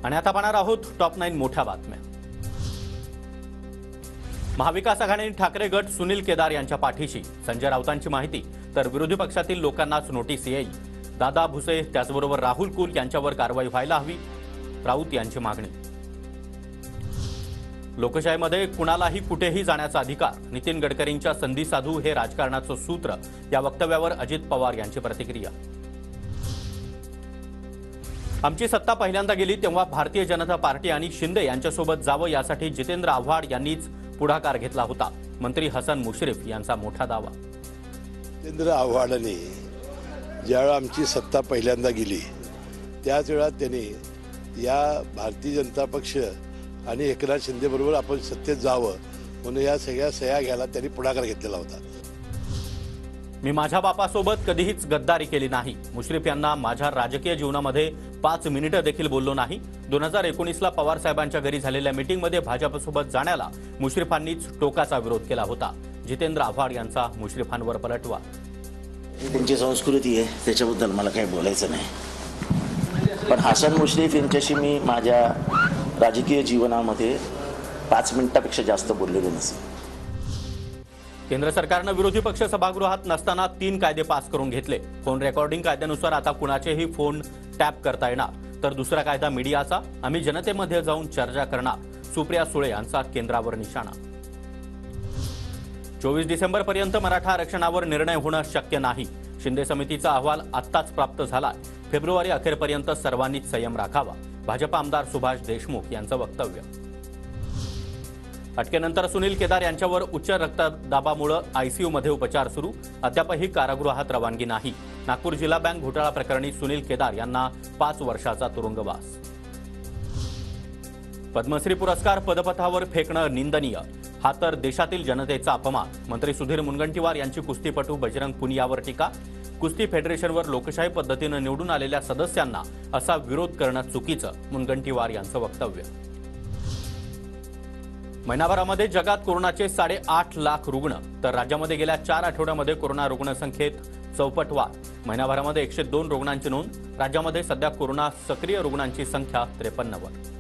आणि आता पाहणार आहोत टॉप 9 मोठ्या बातम्या। महाविकास आघाडी ठाकरे गट सुनील केदार यांच्या पाठीशी, संजय राऊतांची माहिती। तर विरोधी पक्षातील लोकांनाच नोटीस येईल। दादा भुसे त्याचबरोबर राहुल कुल यांच्यावर कारवाई व्हायला हवी, राऊत यांची मागणी। लोकशाहीमध्ये कुणालाही कुठेही जाण्याचा अधिकार, नितीन गडकरींच्या संधी साधू हे राजकारणाचं सूत्र, या वक्तव्यावर अजित पवार यांची प्रतिक्रिया। आमची सत्ता पहिल्यांदा गेली तेव्हा भारतीय जनता पार्टी आणि शिंदे यांच्यासोबत जावं यासाठी जितेंद्र आव्हाड यांनीच पुढाकार घेतला होता, मंत्री हसन मुश्रीफ यांचा मोठा दावा। जितेंद्र आव्हाडांनी ज्यावेळा आमची सत्ता पहिल्यांदा गेली त्याच वेळा त्यांनी या भारतीय जनता पक्ष आणि एकनाथ शिंदे बरोबर आपण सत्तेत जावं म्हणून या सगळ्या सह्या घ्यायला त्यांनी पुढाकार घेतलेला होता। मी माझ्या बापासोबत कधीच गद्दारी केली नाही। मुश्रीफ यांना माझ्या राजकीय जीवनामध्ये 5 मिनिटं देखील बोललो नाही। 2019ला पवार साहेबांच्या घरी झालेल्या मीटिंगमध्ये भाजपसोबत जाण्याला मुश्रीफांनीच टोकाचा विरोध केला होता। जितेंद्र आव्हाड यांचा मुश्रीफांवर पलटवार। त्यांची संस्कृती आहे, त्याच्याबद्दल मला काही बोलायचं नाही। पण हसन मुश्रीफ यांच्याशी मी माझ्या राजकीय जीवनामध्ये 5 मिनिटापेक्षा जास्त बोललेलो नसेल। केंद्र सरकारनं विरोधी पक्ष सभागृहात नसताना 3 कायदे पास करून घेतले। फोन रेकॉर्डिंग कायद्यानुसार आता कुणाचेही फोन टॅप करता येणार, तर दुसरा कायदा मीडियाचा, आम्ही जनतेमध्ये जाऊन चर्चा करणार, सुप्रिया सुळे यांचा केंद्रावर निशाणा। 24 डिसेंबरपर्यंत मराठा आरक्षणावर निर्णय होणं शक्य नाही। शिंदे समितीचा अहवाल आत्ताच प्राप्त झालाय। फेब्रुवारी अखेरपर्यंत सर्वांनीच संयम राखावा, भाजप आमदार सुभाष देशमुख यांचं वक्तव्य। अटकेनंतर सुनील केदार यांच्यावर उच्च रक्तदाबामुळे आयसीयूमध्ये उपचार सुरू, अद्यापही कारागृहात रवानगी नाही। नागपूर जिल्हा बँक घोटाळा प्रकरणी सुनील केदार यांना 5 वर्षाचा तुरुंगवास। पद्मश्री पुरस्कार पदपथावर फेकणं निंदनीय, हा तर देशातील जनतेचा अपमान। मंत्री सुधीर मुनगंटीवार यांची कुस्तीपटू बजरंग पुनियावर टीका। कुस्ती फेडरेशनवर लोकशाही पद्धतीनं निवडून आलेल्या सदस्यांना असा विरोध करणं चुकीचं, मुनगंटीवार यांचं वक्तव्य। महिनाभरामध्ये जगात कोरोनाचे 8.5 लाख रुग्ण, तर राज्यामध्ये गेल्या 4 आठवड्यामध्ये कोरोना रुग्णसंख्येत चौपट वाढ। महिनाभरामध्ये 102 रुग्णांची नोंद। राज्यामध्ये सध्या कोरोना सक्रिय रुग्णांची संख्या 53वर।